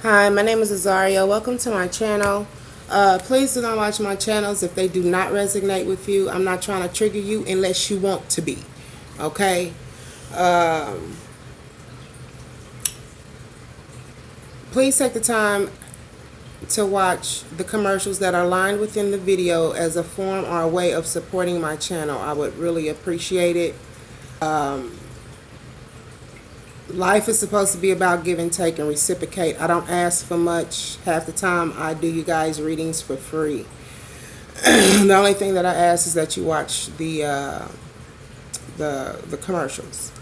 Hi, my name is Azaria. Welcome to my channel. Please do not watch my channels if they do not resonate with you. I'm not trying to trigger you unless you want to be. Okay? Please take the time to watch the commercials that are lined within the video as a form or a way of supporting my channel. I would really appreciate it. Life is supposed to be about give and take and reciprocate. I don't ask for much. Half the time I do you guys readings for free. The only thing that I ask is that you watch the commercials.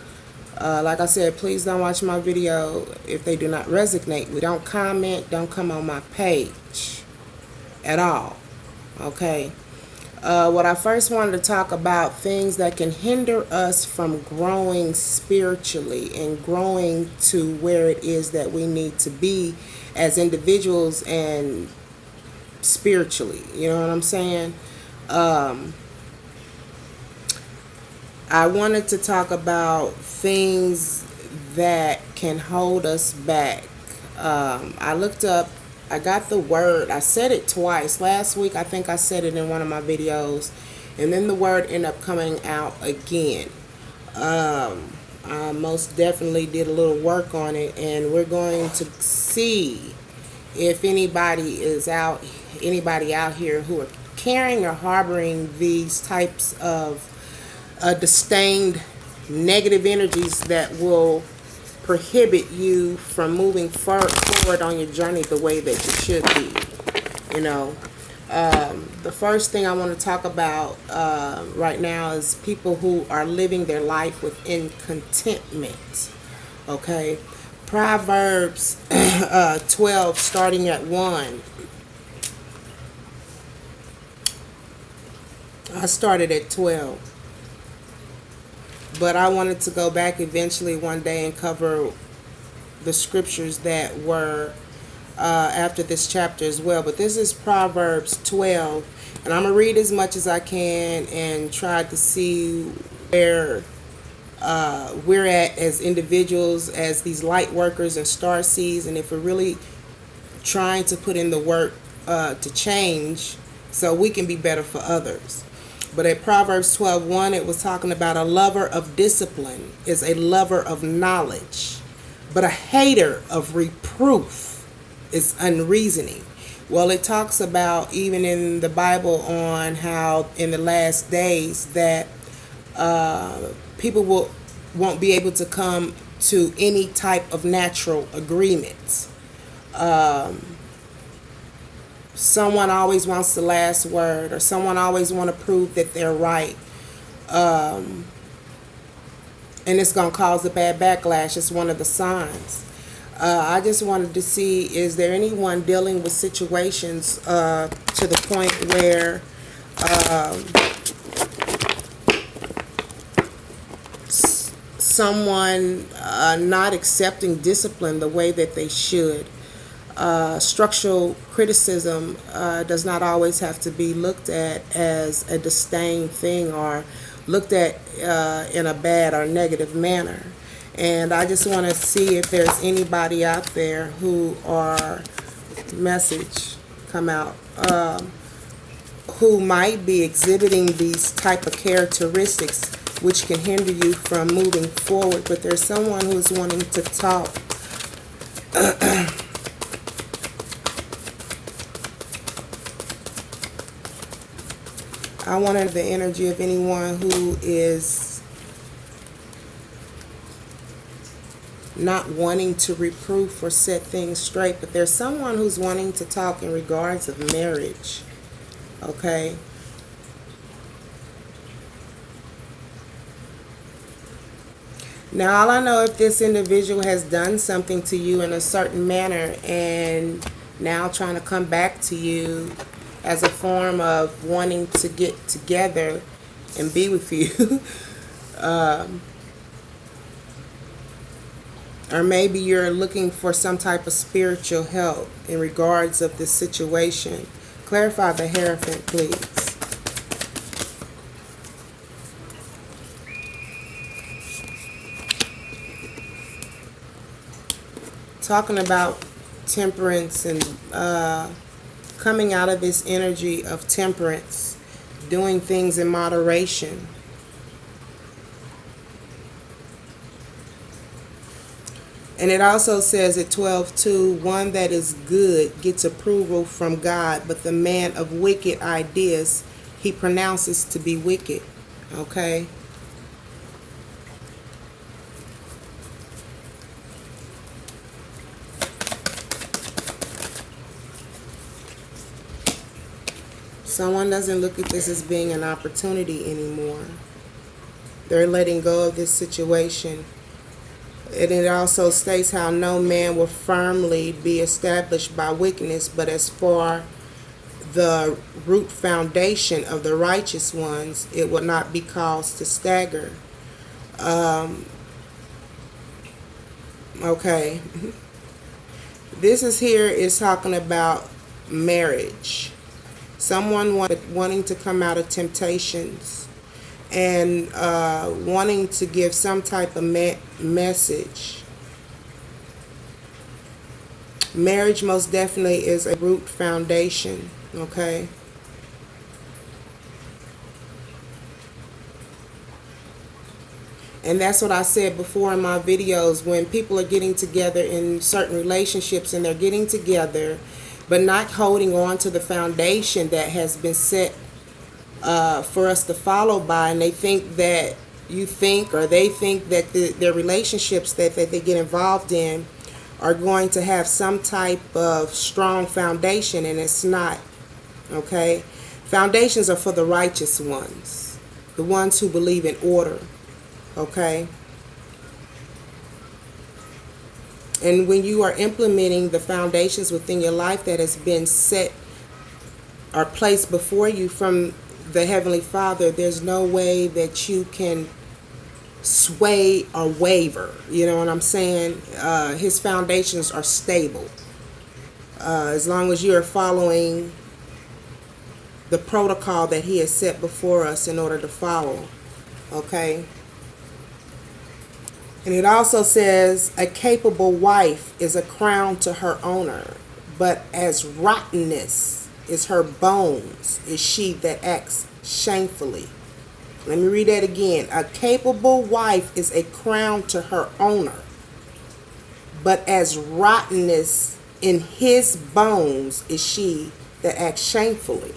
Like I said, please don't watch my video if they do not resonate. We don't comment, don't come on my page at all. Okay. What I first wanted to talk about, things that can hinder us from growing spiritually and growing to where it is that we need to be as individuals and spiritually. You know what I'm saying? I wanted to talk about things that can hold us back. I looked up, I got the word, I said it twice. Last week I think I said it in one of my videos, and then the word ended up coming out again. I most definitely did a little work on it, and we're going to see if anybody out here who are carrying or harboring these types of disdained negative energies that will prohibit you from moving forward on your journey the way that you should be. You know, the first thing I want to talk about right now is people who are living their life within contentment. Okay, Proverbs 12 starting at 1. I started at 12. But I wanted to go back eventually one day and cover the scriptures that were after this chapter as well. But this is Proverbs 12. And I'm going to read as much as I can and try to see where we're at as individuals, as these light workers and star seeds, and if we're really trying to put in the work to change so we can be better for others. But at Proverbs 12:1, it was talking about a lover of discipline is a lover of knowledge, but a hater of reproof is unreasoning. Well, it talks about, even in the Bible, on how in the last days that people won't be able to come to any type of natural agreements. Someone always wants the last word, or someone always want to prove that they're right. And it's going to cause a bad backlash. It's one of the signs. I just wanted to see, is there anyone dealing with situations to the point where someone not accepting discipline the way that they should? Structural criticism does not always have to be looked at as a disdain thing or looked at in a bad or negative manner. And I just want to see if there's anybody out there who are message come out who might be exhibiting these type of characteristics which can hinder you from moving forward. But there's someone who's wanting to talk. I wanted the energy of anyone who is not wanting to reproof or set things straight, but there's someone who's wanting to talk in regards of marriage. Okay? Now, all I know, if this individual has done something to you in a certain manner and now trying to come back to you as a form of wanting to get together and be with you. Or maybe you're looking for some type of spiritual help in regards of this situation. Clarify the Hierophant, please. Talking about temperance and coming out of this energy of temperance, doing things in moderation. And it also says at 12:2, one that is good gets approval from God, but the man of wicked ideas he pronounces to be wicked. Okay? Someone doesn't look at this as being an opportunity anymore. They're letting go of this situation. And it also states how no man will firmly be established by wickedness, but as for the root foundation of the righteous ones, it will not be caused to stagger. Okay. This is here is talking about marriage. Someone wanting to come out of temptations and wanting to give some type of message. Marriage most definitely is a root foundation, okay? And that's what I said before in my videos. When people are getting together in certain relationships and they're getting together but not holding on to the foundation that has been set for us to follow by, and they think that they think that their relationships that they get involved in are going to have some type of strong foundation, and it's not. Okay? Foundations are for the righteous ones, the ones who believe in order. Okay? And when you are implementing the foundations within your life that has been set or placed before you from the Heavenly Father, there's no way that you can sway or waver. You know what I'm saying? His foundations are stable. As long as you are following the protocol that He has set before us in order to follow. Okay? And it also says, a capable wife is a crown to her owner, but as rottenness is her bones is she that acts shamefully. Let me read that again. A capable wife is a crown to her owner, but as rottenness in his bones is she that acts shamefully.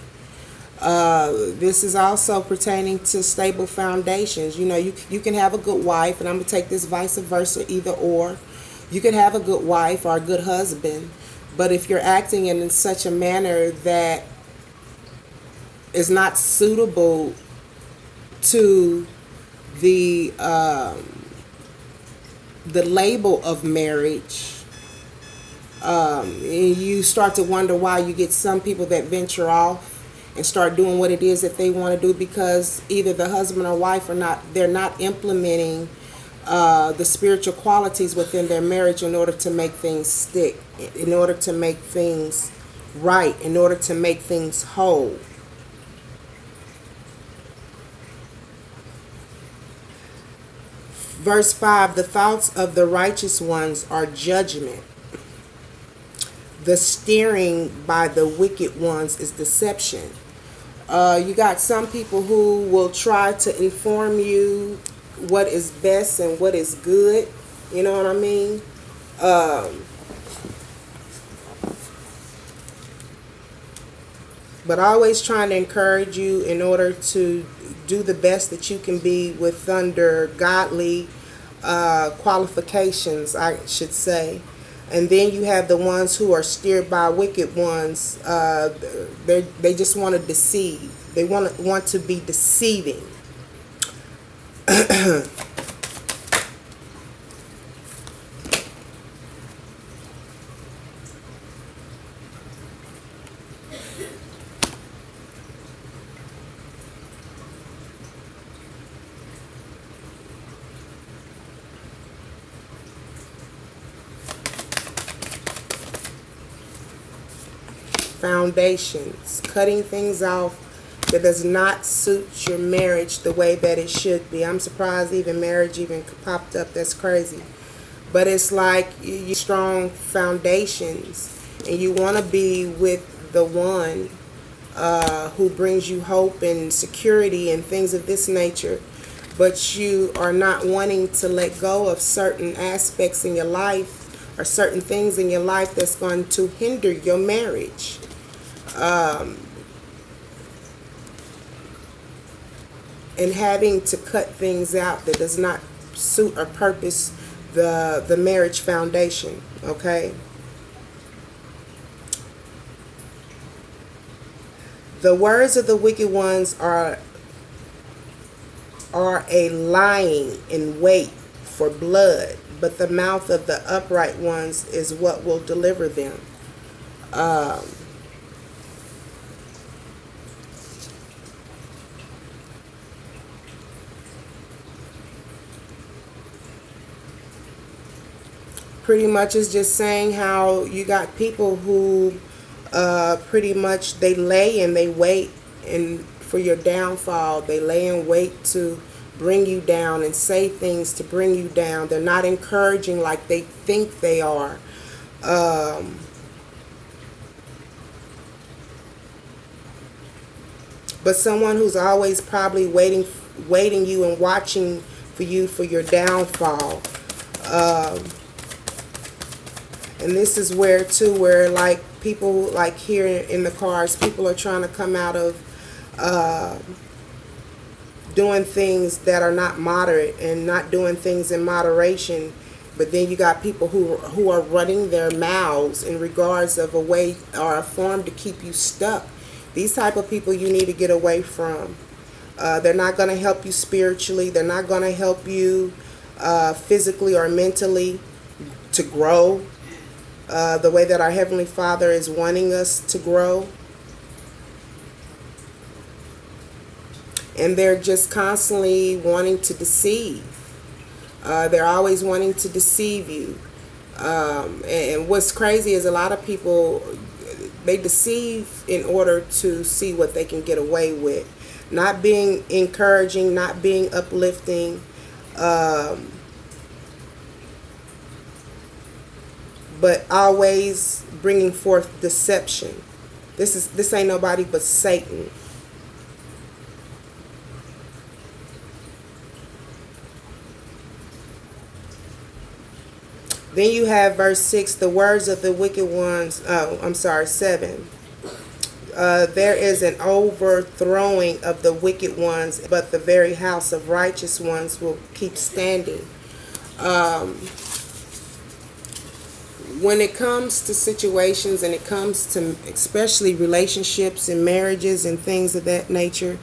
This is also pertaining to stable foundations. You know, you can have a good wife, and I'm going to take this vice versa, either or. You can have a good wife or a good husband, but if you're acting in such a manner that is not suitable to the label of marriage, you start to wonder why you get some people that venture off and start doing what it is that they want to do, because either the husband or wife they're not implementing the spiritual qualities within their marriage in order to make things stick, in order to make things right, in order to make things whole. Verse 5, the thoughts of the righteous ones are judgment. The steering by the wicked ones is deception. You got some people who will try to inform you what is best and what is good. You know what I mean? But always trying to encourage you in order to do the best that you can be with under godly qualifications, I should say. And then you have the ones who are steered by wicked ones. They just want to deceive. They want to be deceiving. Foundations, cutting things off that does not suit your marriage the way that it should be. I'm surprised even marriage even popped up. That's crazy. But it's like you strong foundations, and you want to be with the one who brings you hope and security and things of this nature, but you are not wanting to let go of certain aspects in your life or certain things in your life that's going to hinder your marriage. And having to cut things out that does not suit or purpose the marriage foundation. Okay. The words of the wicked ones are a lying in wait for blood, but the mouth of the upright ones is what will deliver them. Um, Pretty much is just saying how you got people who pretty much they lay and they wait and for your downfall. They lay in wait to bring you down and say things to bring you down. They're not encouraging like they think they are. Um, but someone who's always probably waiting you and watching for you for your downfall. Um, And this is where too, where like people like here in the cars, people are trying to come out of uh, doing things that are not moderate and not doing things in moderation. But then you got people who are running their mouths in regards of a way or a form to keep you stuck. These type of people you need to get away from. They're not going to help you spiritually. They're not going to help you physically or mentally to grow. The way that our Heavenly Father is wanting us to grow. And they're just constantly wanting to deceive. They're always wanting to deceive you. And what's crazy is a lot of people, they deceive in order to see what they can get away with. Not being encouraging, not being uplifting. But always bringing forth deception. This ain't nobody but Satan. Then you have verse 6, the words of the wicked ones. Oh, I'm sorry, 7. There is an overthrowing of the wicked ones, but the very house of righteous ones will keep standing. When it comes to situations and it comes to especially relationships and marriages and things of that nature,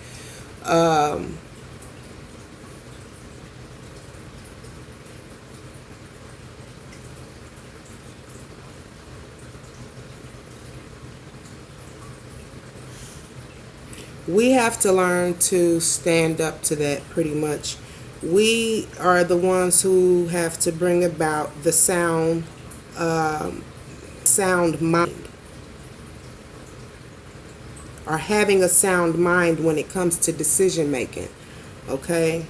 we have to learn to stand up to that pretty much. We are the ones who have to bring about the sound mind, or having a sound mind when it comes to decision making. Okay?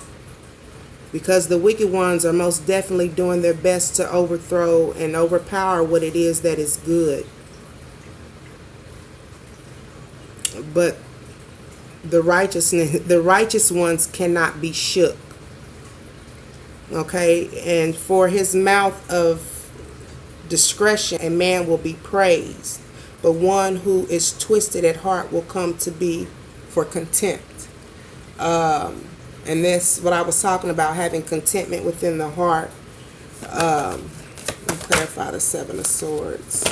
Because the wicked ones are most definitely doing their best to overthrow and overpower what it is that is good. But the righteous ones cannot be shook. Okay? And for his mouth of discretion a man will be praised, but one who is twisted at heart will come to be for contempt. And that's what I was talking about, having contentment within the heart. Let me clarify the 7 of Swords.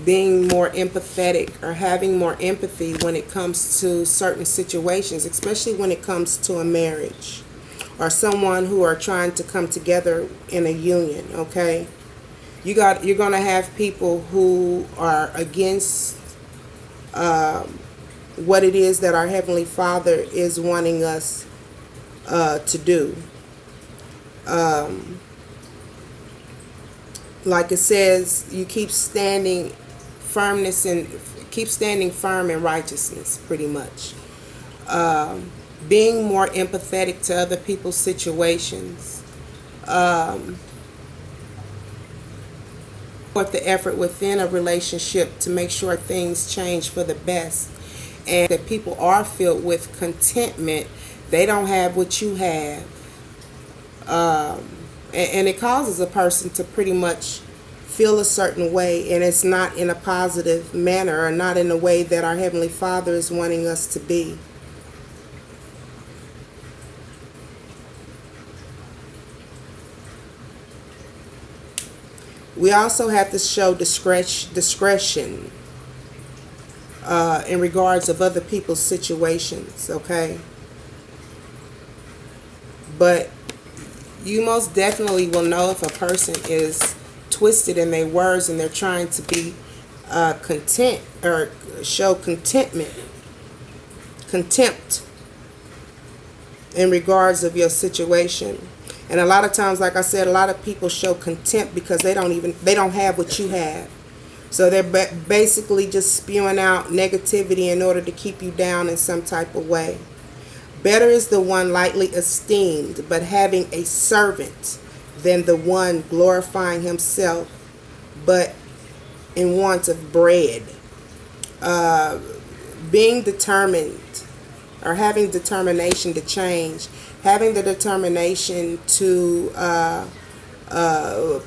Being more empathetic or having more empathy when it comes to certain situations, especially when it comes to a marriage or someone who are trying to come together in a union. Okay, you're going to have people who are against what it is that our Heavenly Father is wanting us to do. Like it says, you keep standing firm in righteousness, pretty much. being more empathetic to other people's situations, put the effort within a relationship to make sure things change for the best, and that people are filled with contentment. They don't have what you have, and it causes a person to pretty much feel a certain way, and it's not in a positive manner, or not in the way that our Heavenly Father is wanting us to be. We also have to show discretion in regards of other people's situations, okay? But you most definitely will know if a person is twisted in their words and they're trying to be content or show contempt in regards of your situation. And a lot of times, like I said, a lot of people show contempt because they don't have what you have. So they're basically just spewing out negativity in order to keep you down in some type of way. Better is the one lightly esteemed, but having a servant, than the one glorifying himself, but in want of bread. Being determined, or having determination to change, having the determination to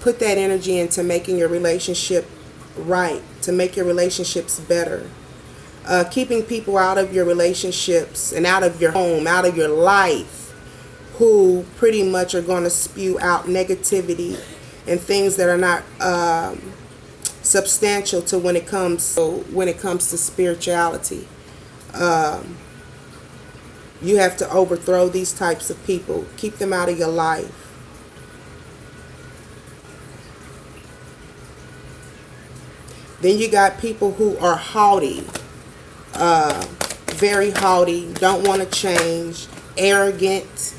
put that energy into making your relationship right, to make your relationships better. Keeping people out of your relationships and out of your home, out of your life, who pretty much are going to spew out negativity and things that are not substantial to when it comes to spirituality. You have to overthrow these types of people. Keep them out of your life. Then you got people who are haughty, very haughty, don't want to change, arrogant.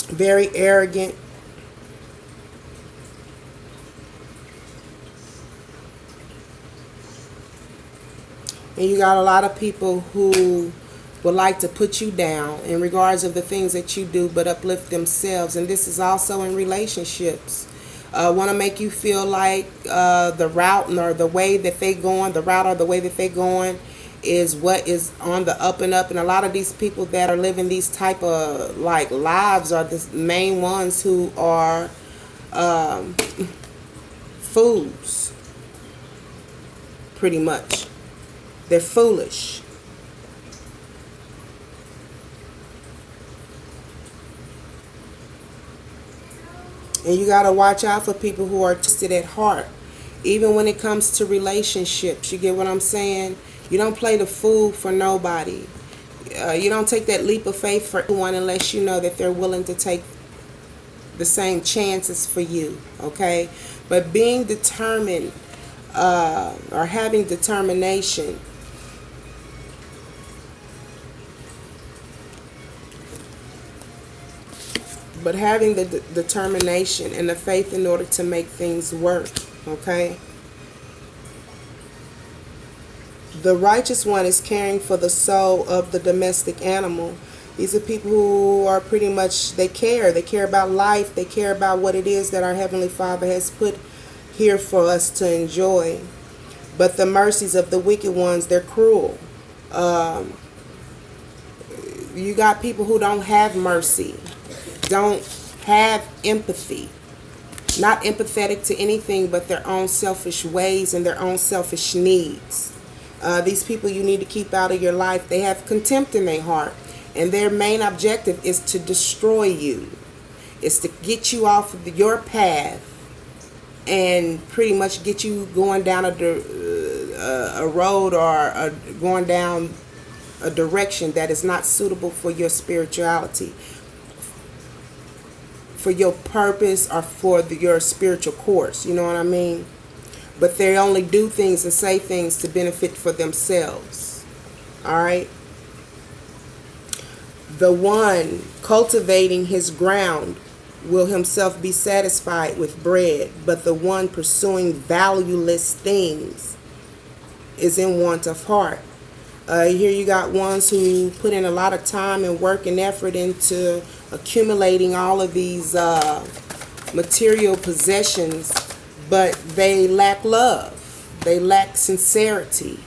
Very arrogant. And you got a lot of people who would like to put you down in regards of the things that you do, but uplift themselves. And this is also in relationships. Want to make you feel like the route or the way that they going, the route or the way that they going is what is on the up and up. And a lot of these people that are living these type of like lives are the main ones who are fools, pretty much. They're foolish. And you got to watch out for people who are twisted at heart. Even when it comes to relationships, you get what I'm saying? You don't play the fool for nobody. You don't take that leap of faith for anyone unless you know that they're willing to take the same chances for you, okay? But being determined or having determination, but having the determination and the faith in order to make things work, okay? The righteous one is caring for the soul of the domestic animal. These are people who are pretty much, they care about life, they care about what it is that our Heavenly Father has put here for us to enjoy. But the mercies of the wicked ones, they're cruel. You got people who don't have mercy, don't have empathy, not empathetic to anything but their own selfish ways and their own selfish needs. These people you need to keep out of your life. They have contempt in their heart, and their main objective is to destroy you. It's to get you off of your path and pretty much get you going down a road or going down a direction that is not suitable for your spirituality, for your purpose, or for your spiritual course. You know what I mean? But they only do things and say things to benefit for themselves. All right. The one cultivating his ground will himself be satisfied with bread, but the one pursuing valueless things is in want of heart. Here you got ones who put in a lot of time and work and effort into accumulating all of these material possessions, but they lack love. They lack sincerity.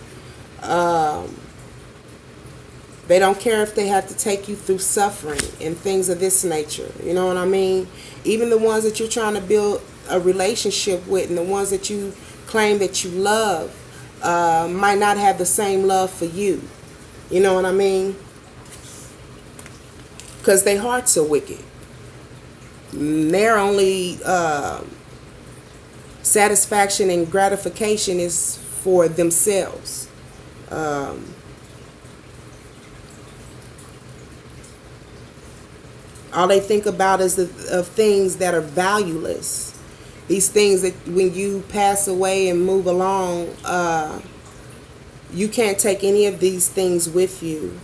They don't care if they have to take you through suffering and things of this nature. You know what I mean? Even the ones that you're trying to build a relationship with and the ones that you claim that you love might not have the same love for you. You know what I mean? Because their hearts are wicked. Their only satisfaction and gratification is for themselves. All they think about is of things that are valueless. These things that when you pass away and move along, you can't take any of these things with you.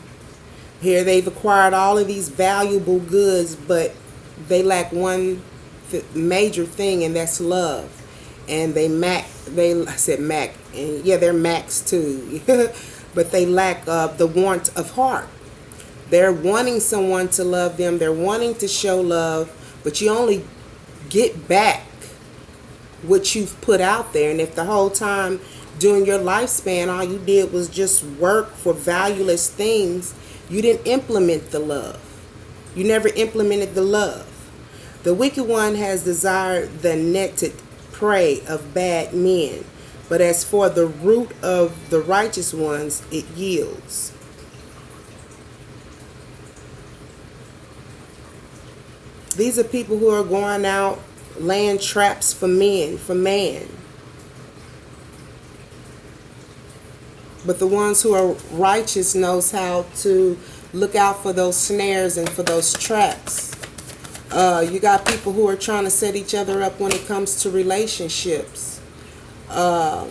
Here they've acquired all of these valuable goods, but they lack one major thing, and that's love. And I said Mac, and yeah, they're Macs too. But they lack the want of heart. They're wanting someone to love them. They're wanting to show love, but you only get back what you've put out there. And if the whole time during your lifespan, all you did was just work for valueless things, you didn't implement the love. You never implemented the love. The wicked one has desired the netted prey of bad men, but as for the root of the righteous ones, it yields. These are people who are going out laying traps for men, for man. But the ones who are righteous knows how to look out for those snares and for those traps. You got people who are trying to set each other up when it comes to relationships. Not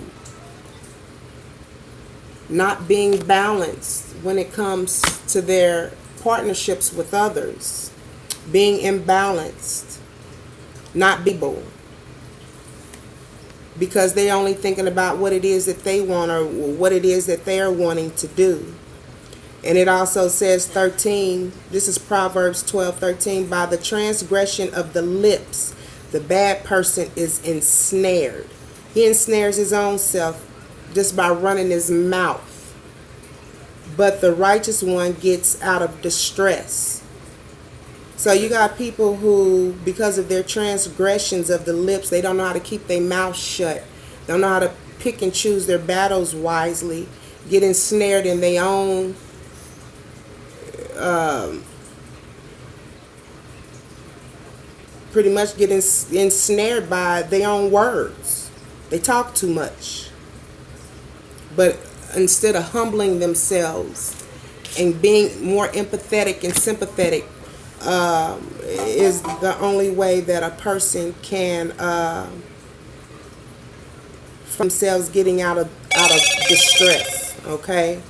being balanced when it comes to their partnerships with others. Being imbalanced, not able, because they're only thinking about what it is that they want or what it is that they're wanting to do. And it also says 13, this is Proverbs 12:13, by the transgression of the lips, the bad person is ensnared. He ensnares his own self just by running his mouth. But the righteous one gets out of distress. So you got people who, because of their transgressions of the lips, they don't know how to keep their mouth shut. Don't know how to pick and choose their battles wisely. Get ensnared in their own pretty much get ensnared by their own words. They talk too much. But instead of humbling themselves and being more empathetic and sympathetic, is the only way that a person can from themselves getting out of distress. Okay.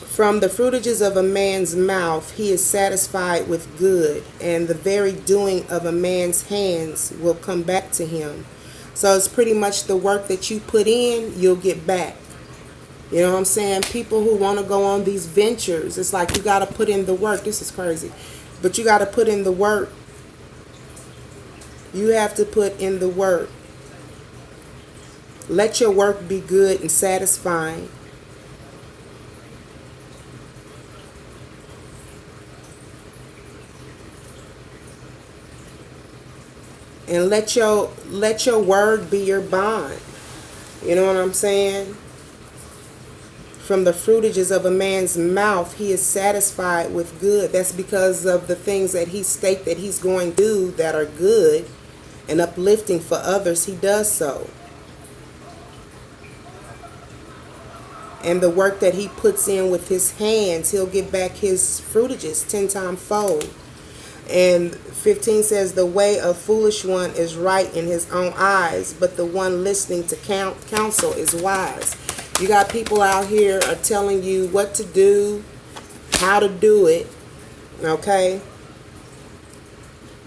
From the fruitages of a man's mouth he is satisfied with good, and the very doing of a man's hands will come back to him. So it's pretty much the work that you put in, you'll get back. You know what I'm saying? People who want to go on these ventures, it's like you got to put in the work. This is crazy. But you got to put in the work. You have to put in the work. Let your work be good and satisfying. And let your word be your bond. You know what I'm saying? From the fruitages of a man's mouth, he is satisfied with good. That's because of the things that he state that he's going to do that are good and uplifting for others. He does so. And the work that he puts in with his hands, he'll get back his fruitages 10 times fold. And 15 says, the way of foolish one is right in his own eyes, but the one listening to counsel is wise. You got people out here are telling you what to do, how to do it, okay?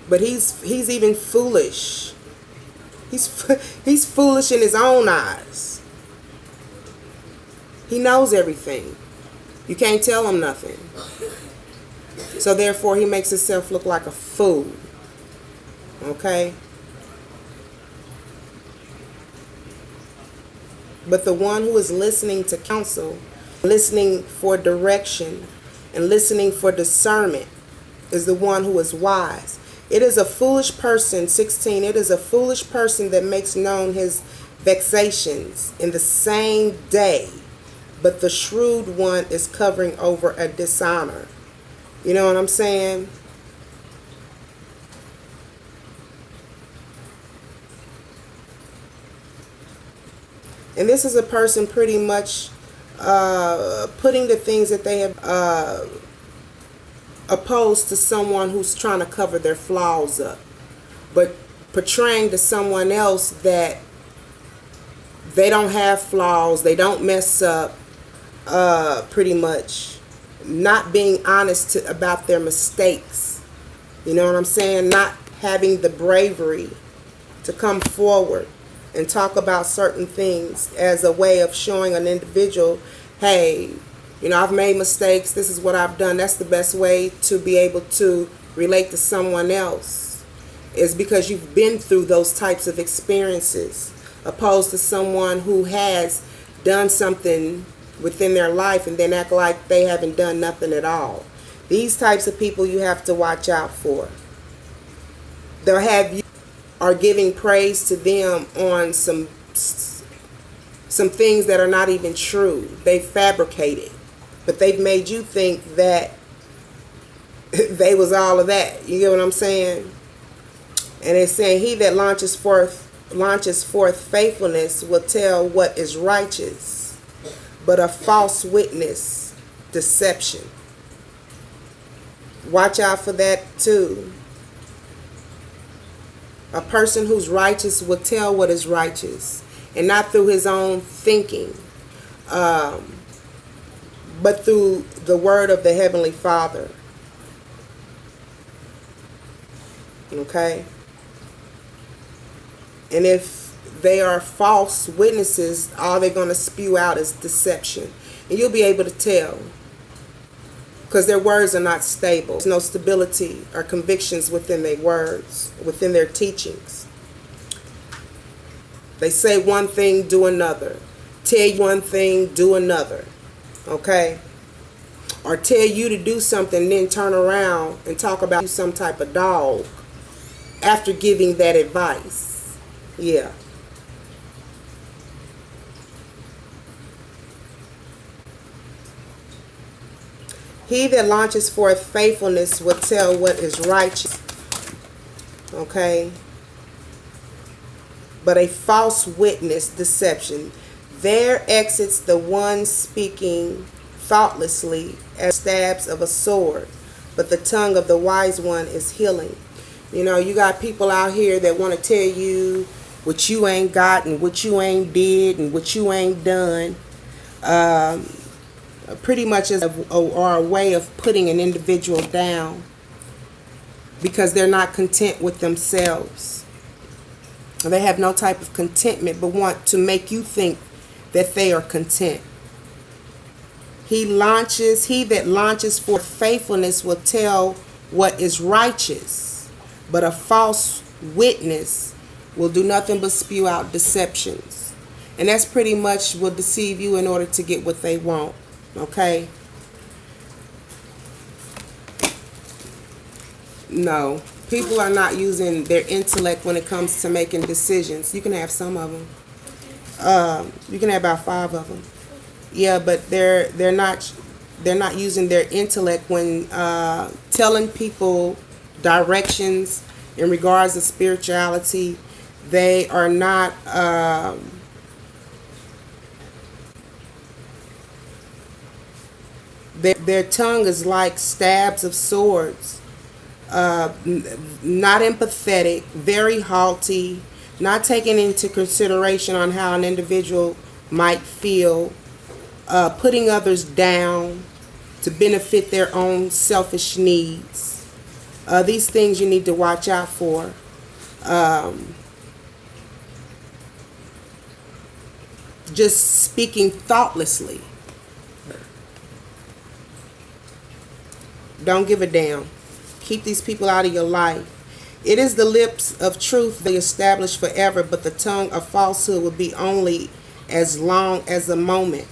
But he's even foolish. He's foolish in his own eyes. He knows everything. You can't tell him nothing. So therefore, he makes himself look like a fool. Okay? But the one who is listening to counsel, listening for direction, and listening for discernment is the one who is wise. It is a foolish person, 16, it is a foolish person that makes known his vexations in the same day, but the shrewd one is covering over a dishonor. You know what I'm saying? And this is a person pretty much putting the things that they have opposed to someone who's trying to cover their flaws up, but portraying to someone else that they don't have flaws, they don't mess up, pretty much not being honest about their mistakes. You know what I'm saying? Not having the bravery to come forward and talk about certain things as a way of showing an individual, hey, you know, I've made mistakes. This is what I've done. That's the best way to be able to relate to someone else, is because you've been through those types of experiences, opposed to someone who has done something within their life and then act like they haven't done nothing at all. These types of people you have to watch out for. They'll have you are giving praise to them on some things that are not even true. They fabricated. But they've made you think that they was all of that. You get what I'm saying? And it's saying, he that launches forth faithfulness will tell what is righteous, but a false witness, deception. Watch out for that too. A person who's righteous will tell what is righteous, and not through his own thinking, but through the word of the Heavenly Father. Okay? And if they are false witnesses, all they're going to spew out is deception. And you'll be able to tell, because their words are not stable. There's no stability or convictions within their words, within their teachings. They say one thing, do another. Tell you one thing, do another. Okay? Or tell you to do something, then turn around and talk about you some type of dog after giving that advice. Yeah. He that launches forth faithfulness will tell what is righteous. Okay? But a false witness, deception. There exits the one speaking thoughtlessly as stabs of a sword, but the tongue of the wise one is healing. You know, you got people out here that want to tell you what you ain't got and what you ain't did and what you ain't done. Pretty much as a way of putting an individual down because they're not content with themselves. They have no type of contentment, but want to make you think that they are content. He that launches forth faithfulness will tell what is righteous, but a false witness will do nothing but spew out deceptions. And that's pretty much will deceive you in order to get what they want. Okay? No. People are not using their intellect when it comes to making decisions. You can have some of them. You can have about 5 of them. Yeah, but they're not using their intellect when telling people directions in regards to spirituality. They are not Their tongue is like stabs of swords, not empathetic, very haughty, not taking into consideration on how an individual might feel, putting others down to benefit their own selfish needs. These things you need to watch out for. Just speaking thoughtlessly. Don't give a damn. Keep these people out of your life. It is the lips of truth they establish forever, but the tongue of falsehood will be only as long as a moment.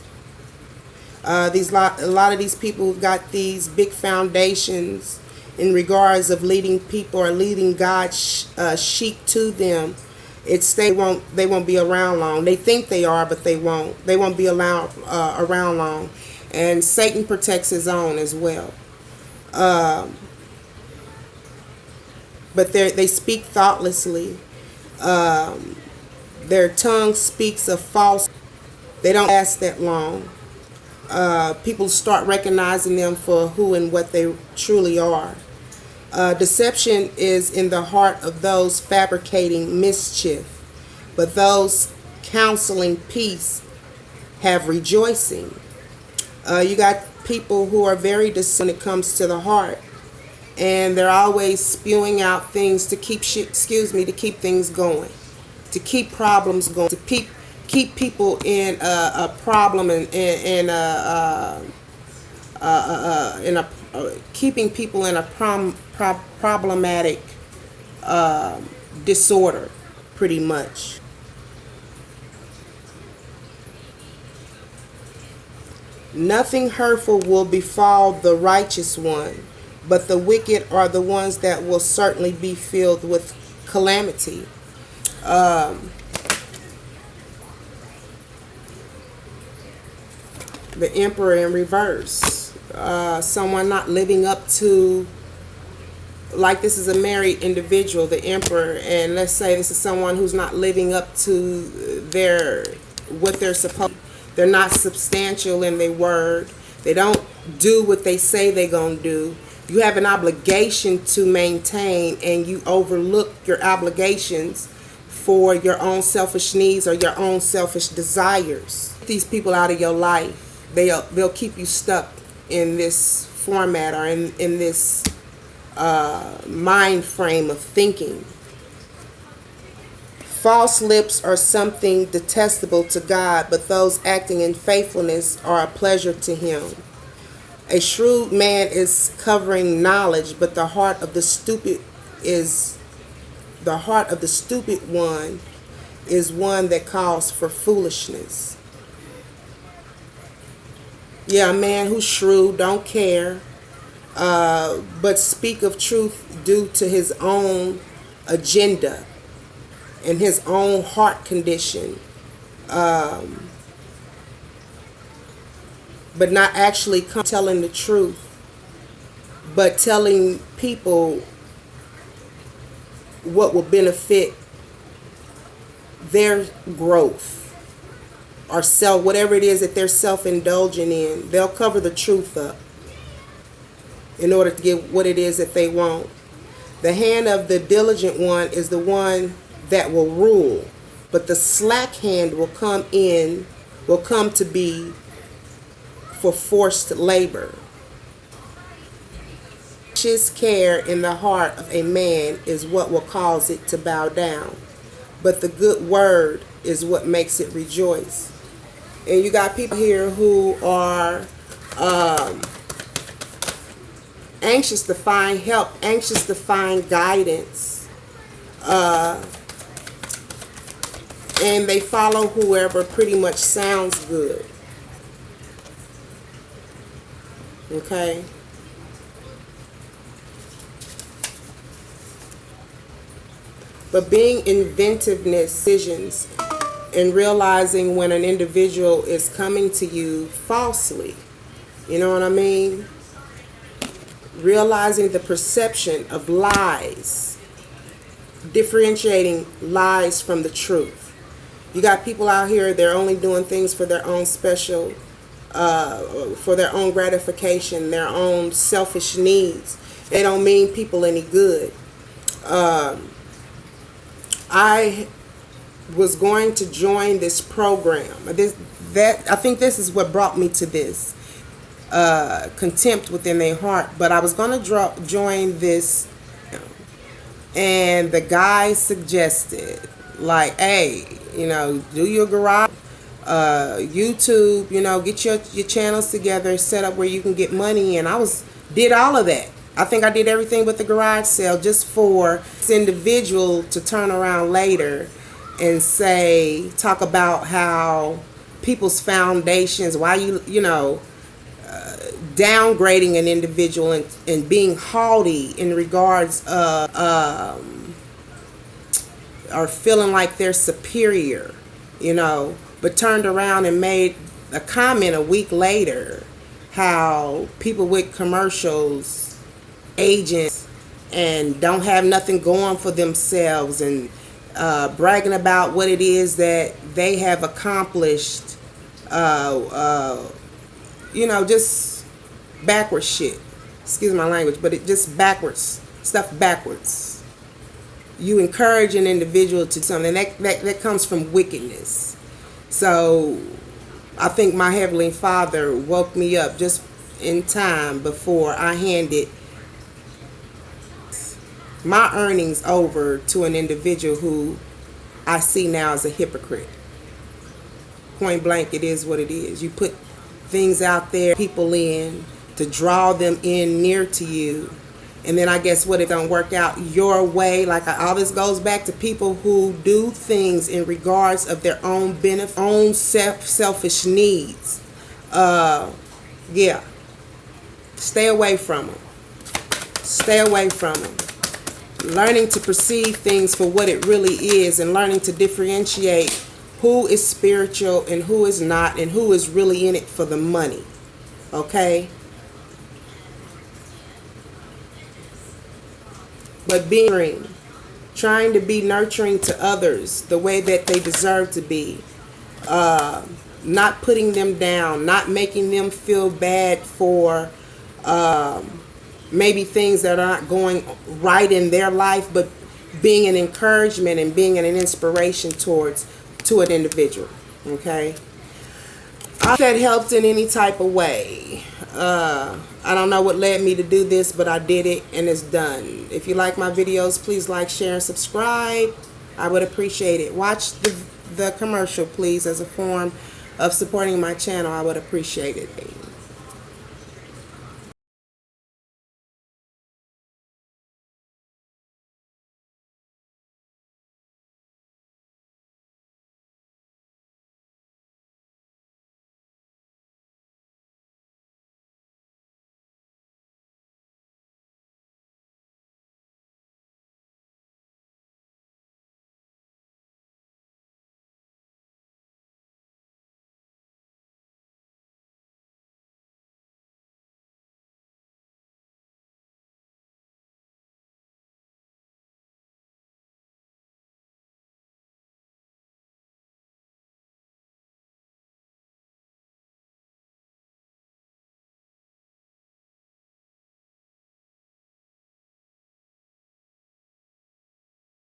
A lot of these people who've got these big foundations in regards of leading people or leading God's sheep to them. They won't be around long. They think they are, but they won't. They won't be around long. And Satan protects his own as well. But they speak thoughtlessly. Their tongue speaks of false. They don't last that long. People start recognizing them for who and what they truly are. Deception is in the heart of those fabricating mischief, but those counseling peace have rejoicing. You got people who are very deceived when it comes to the heart, and they're always spewing out things to keep to keep things going, to keep problems going, to keep people in a problem and keeping people in a problematic disorder, pretty much. Nothing hurtful will befall the righteous one, but the wicked are the ones that will certainly be filled with calamity. The Emperor in reverse. Someone not living up to, like this is a married individual, the Emperor, and let's say this is someone who's not living up to what they're supposed. They're not substantial in their word. They don't do what they say they're going to do. You have an obligation to maintain, and you overlook your obligations for your own selfish needs or your own selfish desires. Get these people out of your life. They'll keep you stuck in this format or in this mind frame of thinking. False lips are something detestable to God, but those acting in faithfulness are a pleasure to him. A shrewd man is covering knowledge, but the heart of the stupid one is one that calls for foolishness. Yeah, a man who's shrewd, don't care, but speak of truth due to his own agenda and his own heart condition, but not actually telling the truth, but telling people what will benefit their growth or whatever it is that they're self-indulging in. They'll cover the truth up in order to get what it is that they want. The hand of the diligent one is the one that will rule, but the slack hand will come to be for forced labor. Anxious care in the heart of a man is what will cause it to bow down, but the good word is what makes it rejoice. And you got people here who are anxious to find help, anxious to find guidance, and they follow whoever pretty much sounds good. Okay? But being inventiveness, decisions, and realizing when an individual is coming to you falsely, you know what I mean? Realizing the perception of lies, differentiating lies from the truth. You got people out here, they're only doing things for their own special for their own gratification, their own selfish needs. They don't mean people any good. I was going to join this program. I think this is what brought me to this contempt within their heart. But I was going to join this, and the guy suggested, like, hey, do your garage, YouTube, get your channels together, set up where you can get money. And did all of that. I think I did everything with the garage sale just for this individual to turn around later and talk about how people's foundations, why downgrading an individual and being haughty in regards of or feeling like they're superior, but turned around and made a comment a week later how people with commercials, agents, and don't have nothing going for themselves, and bragging about what it is that they have accomplished, just backwards shit. Excuse my language, but it just backwards stuff backwards. You encourage an individual to something that comes from wickedness. So I think my Heavenly Father woke me up just in time before I handed my earnings over to an individual who I see now as a hypocrite. Point blank, it is what it is. You put things out there, people in, to draw them in near to you. And then I guess what, it don't work out your way. Like, all this goes back to people who do things in regards of their own benefit, own selfish needs. Yeah. Stay away from them. Stay away from them. Learning to perceive things for what it really is, and learning to differentiate who is spiritual and who is not, and who is really in it for the money. Okay? But trying to be nurturing to others the way that they deserve to be. Not putting them down, not making them feel bad for maybe things that are not going right in their life, but being an encouragement and being an inspiration to an individual. Okay, I hope that helped in any type of way. I don't know what led me to do this, but I did it, and it's done. If you like my videos, please like, share, and subscribe. I would appreciate it. Watch the commercial, please, as a form of supporting my channel. I would appreciate it.